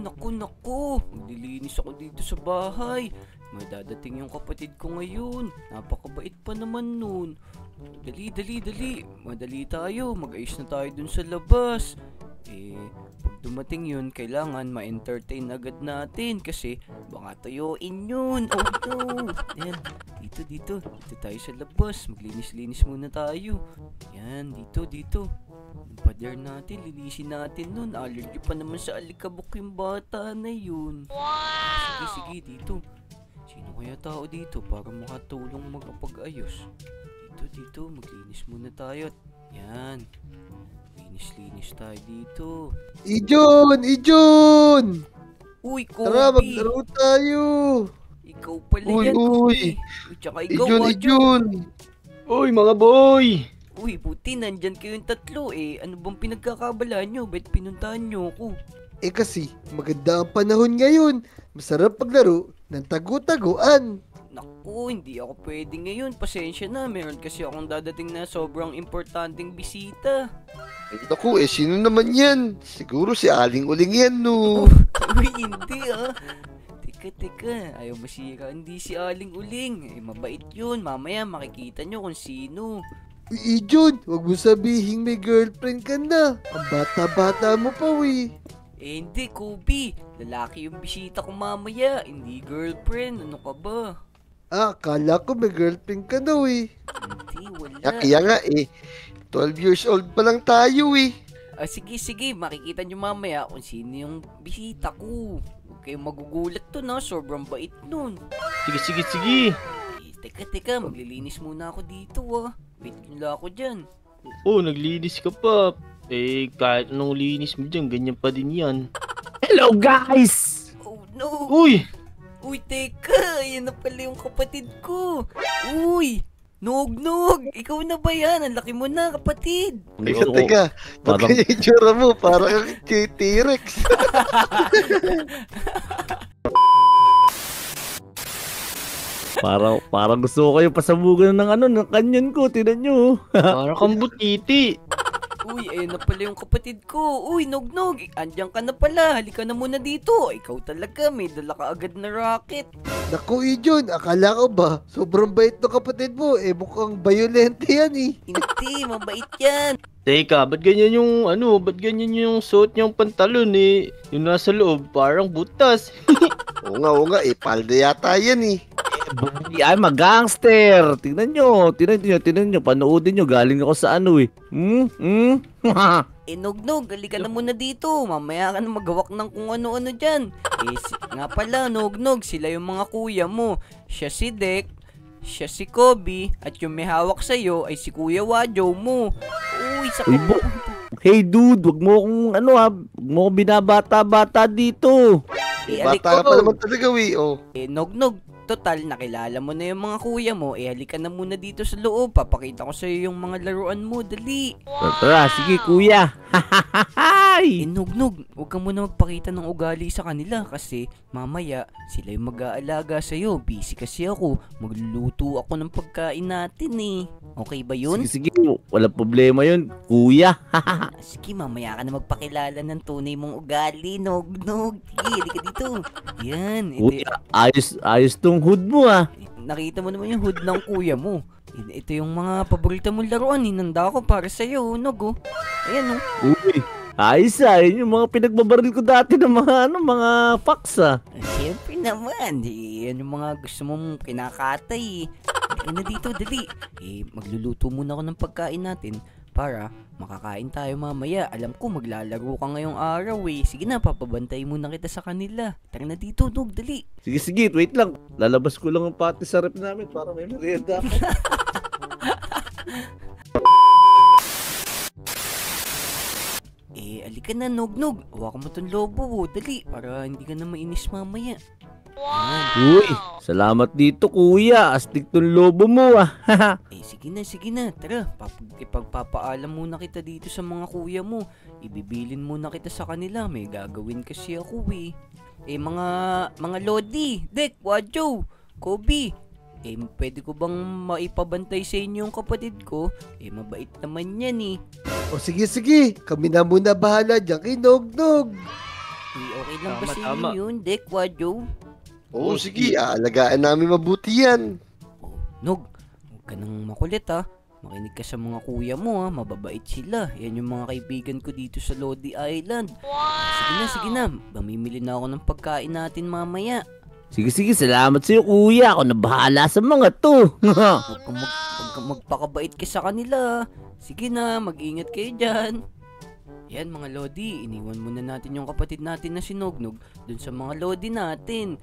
Naku. Maglilinis ako dito sa bahay. May dadating yung kapatid ko ngayon. Napakabait pa naman nun. Dali. Madali tayo. Mag-ayos na tayo dun sa labas. Pag dumating yun, kailangan ma-entertain agad natin kasi baka tuyuin yun. Oh no. Yan. Dito tayo sa labas. Maglinis-linis muna tayo. Yan, dito. Yung pader natin, linisin natin nun. Allergy pa naman sa alikabok yung bata na yun. Wow! Sige, dito. Sino kaya tao dito para makatulong magpag-ayos? Dito, maglinis muna tayo. Yan. Linis tayo dito. Ijon! Uy, Kobe! Tara, maglaro tayo! Ikaw pala yan, Kobe. Tsaka ikaw, Ijon! Uy, mga boy! Uy, buti nandyan kayong tatlo eh. Ano bang pinagkakabalaan nyo? Ba't pinuntahan nyo ako? Kasi, maganda ang panahon ngayon. Masarap paglaro ng tagu-taguan. Naku, hindi ako pwede ngayon. Pasensya na, meron kasi akong dadating na sobrang importanteng bisita. Ay, naku, sino naman yan? Siguro si Aling Uling yan, no? Uy, hindi ah. Teka, ayaw masira. Hindi si Aling Uling. Mabait yun. Mamaya makikita nyo kung sino. Uy, Ijon, wag mo sabihin may girlfriend ka na. Ang bata-bata mo pa, Hindi, Kobe. Lalaki yung bisita ko mamaya. Hindi girlfriend. Ano ka ba? Akala ko may girlfriend ka na, Hindi, wala. Kaya nga, 12 years old pa lang tayo, Sige. Makikita nyo mamaya kung sino yung bisita ko. Huwag kayong magugulat to na. Sobrang bait nun. Sige. Teka. Maglilinis muna ako dito, Wait nyo ako dyan. Oh, naglinis ka pa. Kahit anong linis mo dyan, ganyan pa din yan. Hello, guys! Oh, no! Uy, teka! Yan na pala yung kapatid ko! Uy! Nog! Ikaw na ba yan? Ang laki mo na, kapatid! Teka. Pagka yung itsura mo, parang T-Rex. Parang gusto ko kayo pasabugan ng kanyon ko, tinan nyo. parang kang butiti. Uy, ayun na pala yung kapatid ko. Uy, Nog! Andiyan ka na pala. Halika na muna dito. Ikaw talaga, may dala ka agad na rocket. Naku, Ijon, akala ko ba? Sobrang bait ng kapatid mo. Mukhang violente yan, Hindi, mabait yan. Teka, ba't ganyan yung suot niyang pantalon yung nasa loob, parang butas. Oo nga, palda yata yan, Ay, mag-gangster. Tingnan nyo. Panoodin nyo. Galing ako sa Nog, halika na muna dito. Mamaya ka na magawak ng kung ano-ano dyan. Nga pala, Nog, sila yung mga kuya mo. Siya si Dek, siya si Kobe, at yung may hawak sa'yo ay si Kuya Wajo mo. Uy, hey dude, wag mo akong binabata-bata dito. Bata ka pa naman talaga, Nog, total, nakilala mo na yung mga kuya mo. Halika na muna dito sa loob. Papakita ko sa'yo yung mga laruan mo. Dali. Tara, sige kuya. Nog, huwag ka muna magpakita ng ugali sa kanila kasi mamaya sila yung mag-aalaga sa'yo. Busy kasi ako. Magluluto ako ng pagkain natin Okay ba yun? Sige, walang problema yun, kuya. Sige, mamaya ka na magpakilala ng tunay mong ugali, Nog. Sige, halika dito. Yan. Kuya, ayos tong hood mo Nakita mo naman yung hood ng kuya mo. Ito yung mga paborito mong laruan. Hinanda ko para sa'yo, Nog. Ayan, Uy, ayos yun yung mga pinagbabaril ko dati ng mga paksa. Siyempre naman, yan yung mga gusto mong kinakatay. Halika na dito, dali. Magluluto muna ako ng pagkain natin para makakain tayo mamaya. Alam ko maglalaro ka ngayong araw Sige na, papabantay muna kita sa kanila. Tara na dito, Nog, dali. Sige, wait lang. Lalabas ko lang ang pati sa rep namin para may merienda ako. Alika na, Nog. Hawakan mo tong lobo, dali. Para hindi ka na mainis mamaya. Wow! Uy, salamat dito kuya. Astig tong lobo mo Sige na. Tara, ipagpapaalam muna kita dito sa mga kuya mo. Ibibilin muna kita sa kanila. May gagawin kasi ako mga Lodi, Dek, Wajo, Kobe. Pwede ko bang maipabantay sa inyo yung kapatid ko? Mabait naman yan O sige, kami na muna bahala dyan kay Nog. Okay lang ba Tama, sa tama. inyo yun, Dek, Wadyo? Oo, sige, aalagaan namin mabuti yan. Oh, Nog, huwag ka nang makulit ha. Makinig ka sa mga kuya mo ha, mababait sila. Yan yung mga kaibigan ko dito sa Lodi Island. Sige na, mamimili na ako ng pagkain natin mamaya. Sige, salamat sa'yo kuya. Ako na bahala sa mga to. Huwag kang magpakabait ka sa kanila. Sige na, mag-ingat kayo dyan. Yan mga Lodi, iniwan muna natin yung kapatid natin na si Nognog dun sa mga Lodi natin.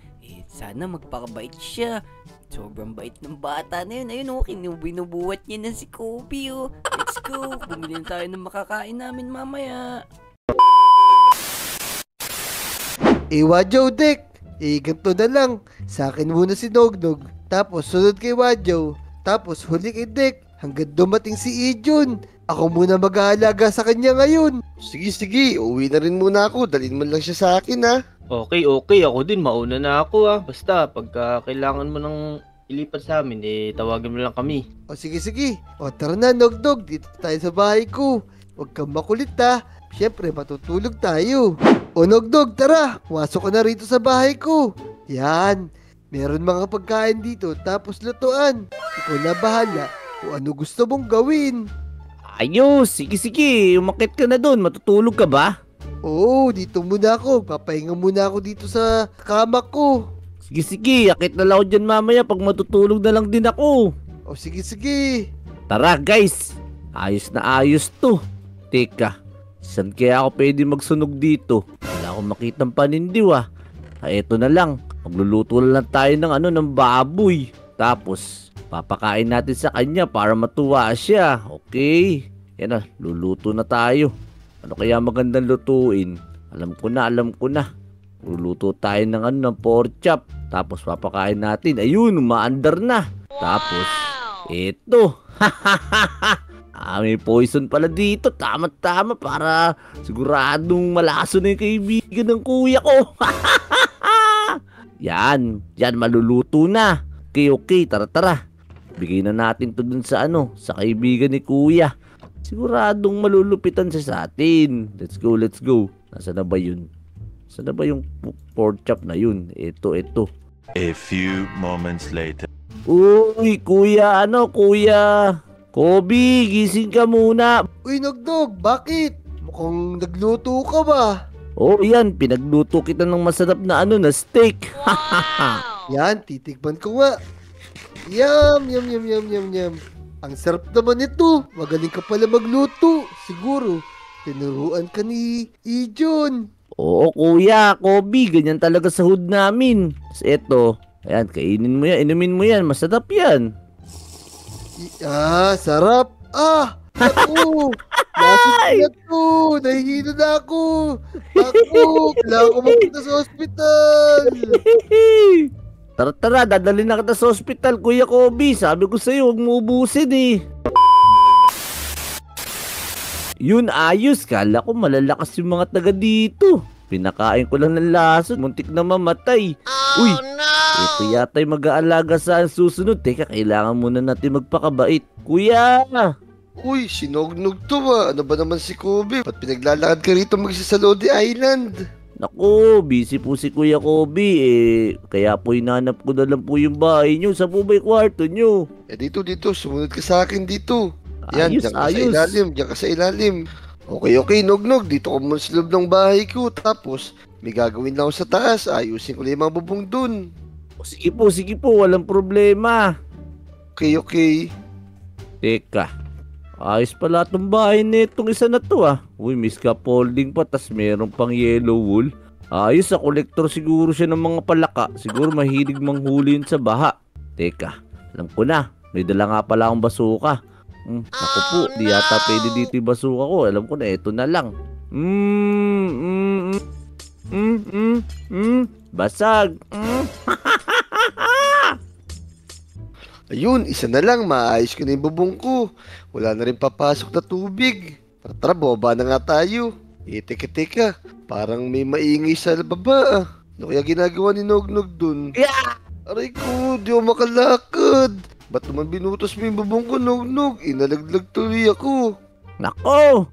Sana magpakabait siya. Sobrang bait ng bata na yun. Ayun binubuhat niya na si Kobe oh. Let's go, bumili na tayo ng makakain namin mamaya. Wadyo, Dek. Ganito na lang. Sa akin muna si Nognog. Tapos sunod kay Wadyo. Tapos huli kay Dek. Hanggang dumating si Ijun. Ako muna mag-aalaga sa kanya ngayon. Sige. Uwi na rin muna ako. Dalhin mo lang siya sa akin, ha? Okay. Ako din. Mauna na ako Basta, pagka kailangan mo ng ilipat sa amin, tawagan mo lang kami. O sige. O tara na, Nognog. Dito tayo sa bahay ko. Huwag kang makulit, ha? Siyempre, matutulog tayo. O Nognog, tara. Wasok ka na rito sa bahay ko. Yan. Meron mga pagkain dito, tapos lutuan. Ikaw na bahala kung ano gusto mong gawin. Ayos, sige. Umakit ka na doon. Matutulog ka ba? Oo, dito muna ako. Papahinga muna ako dito sa kama ko. Sige. Akit na lang ako dyan mamaya pag matutulog na lang din ako. O sige. Tara guys. Ayos na ayos to. Teka, saan kaya ako pwede magsunog dito? Wala akong makitang panindiw Eto na lang. Magluluto na lang tayo ng baboy. Tapos, papakain natin sa kanya para matuwa siya. Okay. Yan luluto na tayo. Ano kaya magandang lutuin? Alam ko na. Luluto tayo ng pork chop. Tapos papakain natin. Ayun, umaandar na. Tapos, eto. May poison pala dito. Tama para siguradong malaso na yung kaibigan ng kuya ko. Yan, maluluto na. Okay, tara. Bigay na natin to dun sa sa kaibigan ni kuya. Siguradong malulupitan siya sa atin. Let's go. Nasaan na ba yun? Saan na ba yung pork chop na yun? Ito. A few moments later. Uy, kuya. Kobe, gising ka muna. Uy, Nognog, bakit? Mukhang nagluto ka ba? Oh, yan. Pinagluto kita ng masarap na na steak. Yan, titikman ko nga. Yum. Ang sarap naman ito. Magaling ka pala magluto. Siguro, tinuruan ka ni Ijon. Oo, kuya, Kobe, ganyan talaga sa hood namin. Tapos eto, ayan, kainin mo yan, inumin mo yan, masarap yan. Sarap. Ako, lasing na to. Nahihilo na ako. Kailangan ko magpunta sa hospital. Tara, dadalhin na kita sa hospital, Kuya Kobe. Sabi ko sa'yo, huwag mo ubusin Yun, ayos. Kala ko malalakas yung mga taga dito. Pinakain ko lang ng lason, muntik na mamatay. Uy, ito yata yung mag-aalaga sa susunod. Teka, kailangan muna natin magpakabait. Kuya! Uy, sinognog to Ano ba naman si Kobe? Ba't pinaglalakad ka rito mag-isa sa Lodi Island? Naku, busy po si Kuya Kobe kaya po hinanap ko na lang po yung bahay nyo. Saan po ba yung kwarto nyo? Dito, sumunod ka sa akin dito. Yan, Ayos. diyan ka sa ilalim. Okay, Nognog, dito ko muna sa loob ng bahay ko. Tapos, may gagawin lang ako sa taas. Ayusin ko lang yung mga bubong dun. Sige po, walang problema. Okay. Teka, ayos pala itong bahay nitong isa na to Uy, may scaffolding pa, tas meron pang yellow wool. Ayos, kolektor siguro siya ng mga palaka. Siguro mahilig manghuli yun sa baha. Teka, alam ko na, may dala nga pala akong basuka. Naku po, di yata pwede dito yung basuka ko. Alam ko na, ito na lang. Basag. Ayun, isa na lang. Maayos ko na yung bubong ko. Wala na rin papasok na tubig. Tara, baba na nga tayo. Teka. Parang may maingay sa baba Ano kaya ginagawa ni Nognog dun? Yeah! Aray ko, di ako makalakad. Ba't naman binutos mo yung bubong ko, Nognog? Inalaglag tuloy ako. Nako,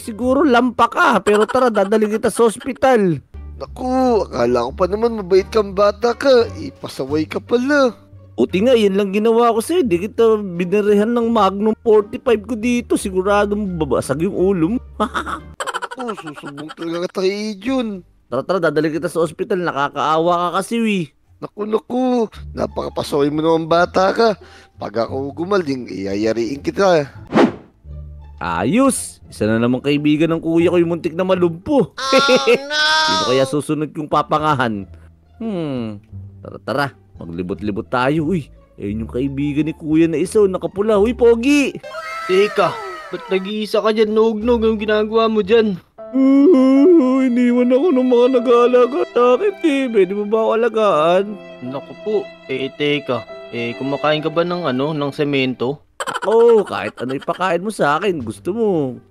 siguro lampa ka. Pero tara, dadalhin kita sa ospital. Naku, akala ko pa naman mabait kang bata ka. Pasaway ka pala. Buti nga, yan lang ginawa ko sa'yo. Di kita binarehan ng Magnum 45 ko dito. Siguradong babasag yung ulo mo. Naku, susubong talaga kita kay Jun. Tara, dadali kita sa ospital. Nakakaawa ka kasi, wi. Naku, napakapasaway mo naman bata ka. Pag ako gumaling, iyayariin kita. Ayos! Isa na namang kaibigan ng kuya ko yung muntik na malumpo. Sino kaya susunod kong papangahan? Tara. Maglibot-libot tayo, uy. Ayun yung kaibigan ni kuya na isa, nakapula. Uy, pogi! Teka, ba't nag-iisa ka dyan, Nognog? Anong ginagawa mo dyan? Iniwan ako ng mga nag-aalaga sa akin, eh. Pwede mo ba ako alagaan? Naku po, teka. Kumakain ka ba ng ng semento? Oo, kahit ano ipakain mo sa akin. Gusto mo,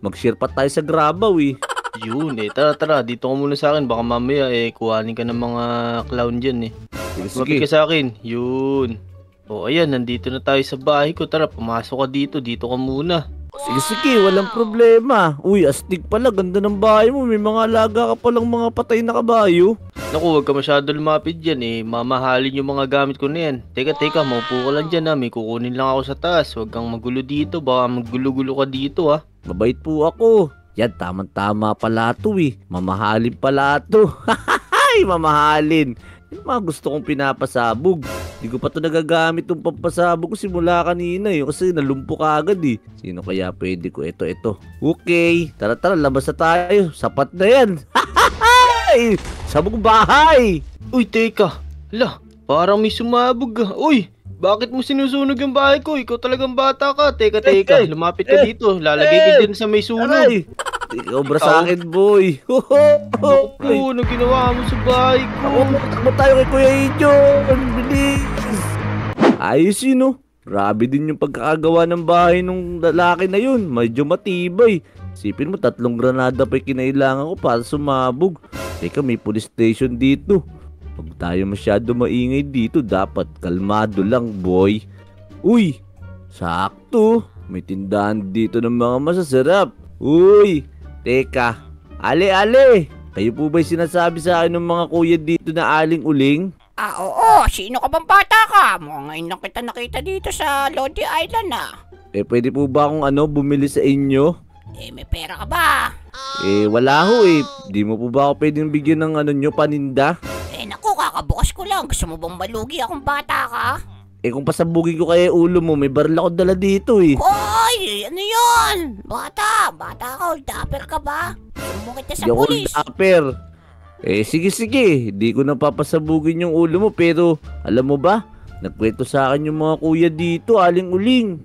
mag-share pa tayo sa Grabaw, eh. Yun, tara, dito ka muna sa akin. Baka mamaya, kuhanin ka ng mga clown dyan, eh. Lumapit ka sa akin. Yun. O, ayan, nandito na tayo sa bahay ko. Tara, pumasok ka dito ka muna. Sige, walang problema. Uy, astig pala, ganda ng bahay mo. May mga alaga ka palang mga patay na kabayo. Naku, huwag ka masyado lumapit dyan, mamahalin yung mga gamit ko na yan. Teka, maupo ka lang dyan, may kukunin lang ako sa taas. Huwag kang magulo dito, baka magulo-gulo ka dito, ha. Mabait po ako. Yan, tamang-tama pala to, eh. Mamahalin pala to. Ay, mamahalin. Yung mga gusto kong pinapasabog. Hindi ko pa ito nagagamit yung pampasabog ko simula kanina, kasi nalumpo ka agad, eh. Sino kaya pwede ko? Ito. Okay, tara, labas na tayo. Sapat na yan. Ay, sabog bahay. Uy, teka. Hala, parang may sumabog, Uy, bakit mo sinusunog yung bahay ko? Ikaw talagang bata ka. Teka, lumapit ka dito. Lalagay ka din sa may sunog. Aray, ikaw obra sa akin, boy. Naku, ano ginawa mo sa bahay ko? Takbo tayo kay Kuya Ijon. Bilis. Ayos yun, no? Grabe din yung pagkakagawa ng bahay nung lalaki na yun. Medyo matibay. Sipin mo, 3 granada pa yung kinailangan ko para sumabog. Teka, may police station dito. Huwag tayo masyado maingay dito. Dapat kalmado lang, boy. Uy, sakto. May tindahan dito ng mga masasarap. Uy, teka. Ale. Kayo po ba'y sinasabi sa akin ng mga kuya dito na aling-uling? Oo. Sino ka bang bata ka? Mukhang ngayon lang kita nakita dito sa Lodi Island, Pwede po ba akong bumili sa inyo? May pera ka ba? Wala ho, Di mo po ba ako pwedeng bigyan ng nyo, paninda? Naku, kakabukas ko lang. Gusto mo bang malugi akong bata ka? Kung pasabugin ko kaya ulo mo, may baril ako dala dito, Hoy! Ano yun? Bata ka, dapper ka ba? Sumo kita sa Di ako pulis. dapper. Sige. Di ko napapasabugin yung ulo mo, pero alam mo ba? Nagkwento sa akin yung mga kuya dito, aling-uling.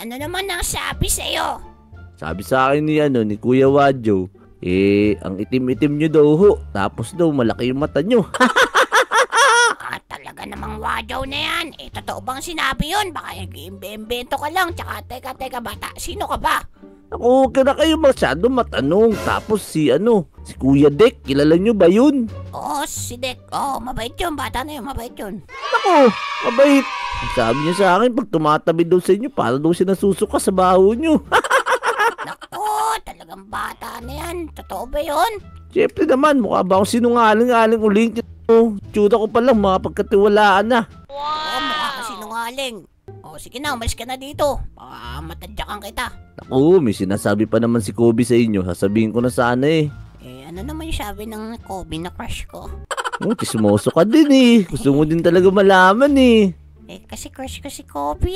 Ano naman ang sabi sa'yo? Sabi sa akin ni Kuya Wadjo, ang itim-itim nyo daw ho. Tapos daw malaki yung mata nyo. Talaga namang wadaw na yan. Totoo bang sinabi yun? Baka nag-iimbento ka lang. Tsaka, teka, bata. Sino ka ba? Ako, na kayo masyado matanong. Tapos si Kuya Dek, kilala nyo ba yun? Oo, si Dek. Mabait yun. Bata na yun, mabait yun. Ako, mabait. Sabi niya sa akin, pag tumatabi daw sa inyo, para daw siya nasusuka sa baho nyo. Naku, talagang bata na yan. Totoo ba yun? Siyempre naman, mukha ba akong sinungaling-aling-uling? Tsuda ko palang, mga pagkatiwalaan na. Oo, mukha ka sinungaling. Sige na, umalis ka na dito. Baka matadyakan kita. Naku, may sinasabi pa naman si Kobe sa inyo. Sasabihin ko na sana Ano naman yung sabi ng Kobe na crush ko? Chismoso ka din Gusto mo din talaga malaman Kasi crush ko si Kobe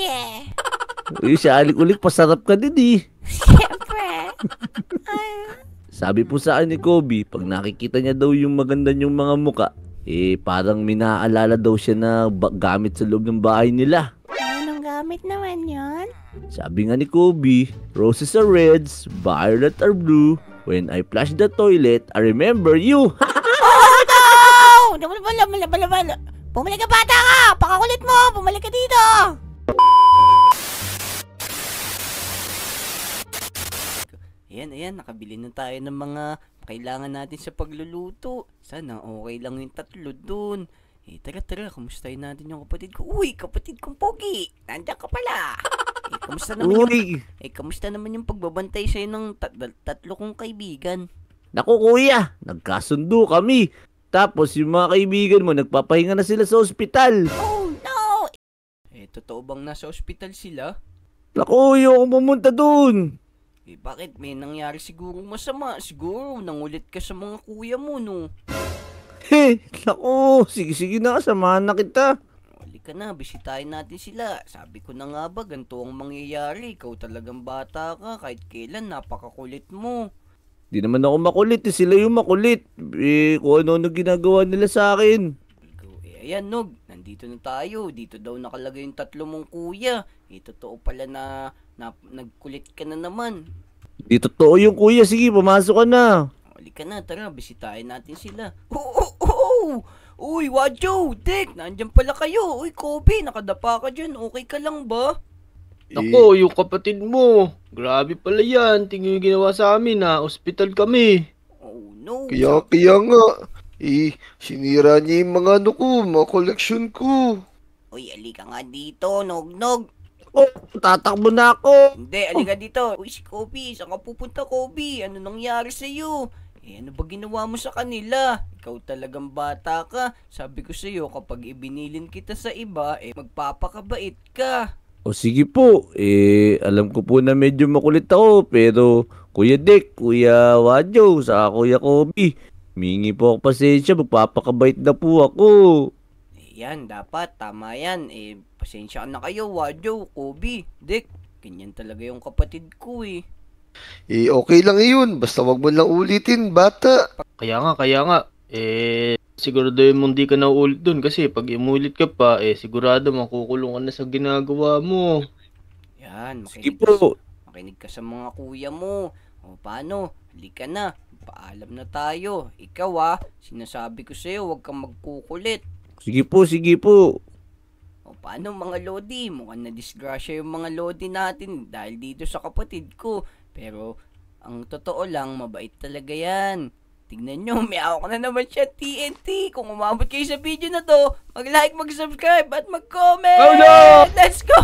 Siya alik-ulik, pasarap ka din Siyempre. Sabi po sa akin ni Kobe, pag nakikita niya daw yung maganda niyong mga muka, parang minaalala daw siya na gamit sa loob ng bahay nila. Anong gamit naman yon? Sabi nga ni Kobe, roses are reds, violet are blue. When I flush the toilet, I remember you. Oh no! Bumalik ka bata ka! Pakakulit mo! Bumalik ka dito! Ayan, nakabili na tayo ng mga kailangan natin sa pagluluto. Sana okay lang yung 3 dun. Tara, kamustahin natin yung kapatid ko. Uy, kapatid kong pogi! Nandiyan ka pala! Kamusta naman yung pagbabantay sa'yo ng 3 kong kaibigan? Naku kuya, nagkasundo kami. Tapos yung mga kaibigan mo, nagpapahinga na sila sa ospital. Oh no! Totoo bang nasa ospital sila? Naku, ayoko pumunta dun. Bakit? May nangyari siguro masama. Siguro nangulit ka sa mga kuya mo, no? Naku, sige na, samahan na kita. Ka na, bisitahin natin sila. Sabi ko na nga ba, ganito ang mangyayari. Ikaw talagang bata ka, kahit kailan, napakakulit mo. Di naman ako makulit, sila yung makulit. Kung ano ginagawa nila sa akin. Ayan, Nog, nandito na tayo. Dito daw nakalagay yung 3 mong kuya. Totoo pala na nagkulit ka na naman. Di totoo yung kuya, sige, pumasok ka na. Halika na, tara, bisitahin natin sila. Uy, Wadjo, Dick, nandyan pala kayo. Uy, Kobe, nakadapa ka dyan. Okay ka lang ba? Ako, yung kapatid mo. Grabe pala yan. Tingin yung ginawa sa amin ha. Hospital kami. Oh, no. Kaya nga. Sinira niya yung mga mga koleksyon ko. Uy, alika nga dito, Nog. Oh, tatakbo na ako. Hindi, alika dito. Uy, si Kobe, saan ka pupunta, Kobe? Ano nangyari sa'yo? Ano ba ginawa mo sa kanila? Ikaw talagang bata ka. Sabi ko sa'yo, kapag ibinilin kita sa iba, magpapakabait ka. O sige po, alam ko po na medyo makulit ako, pero Kuya Dick, Kuya Wadjo, saka Kuya Kobe, mingi po ako pasensya, magpapakabait na po ako. Yan, dapat, tama yan. Pasensya na kayo, Wadjo, Kobe, Dick. Ganyan talaga yung kapatid ko Okay lang yun. Basta wag mo lang ulitin, bata. Kaya nga. Sigurado yung hindi ka na uulit dun kasi pag imulit ka pa, sigurado makukulong ka na sa ginagawa mo. Yan, Sige po. makinig ka sa mga kuya mo. O paano? Halika na. Paalam na tayo. Ikaw sinasabi ko sa'yo, huwag kang magkukulit. Sige po. O paano mga lodi? Mukhang na-disgrasya yung mga lodi natin dahil dito sa kapatid ko. Pero ang totoo lang, mabait talaga yan. Tignan nyo, may ako na naman siya TNT. Kung umabot kayo sa video na to, mag-like, mag-subscribe, at mag-comment! Oh no! Let's go!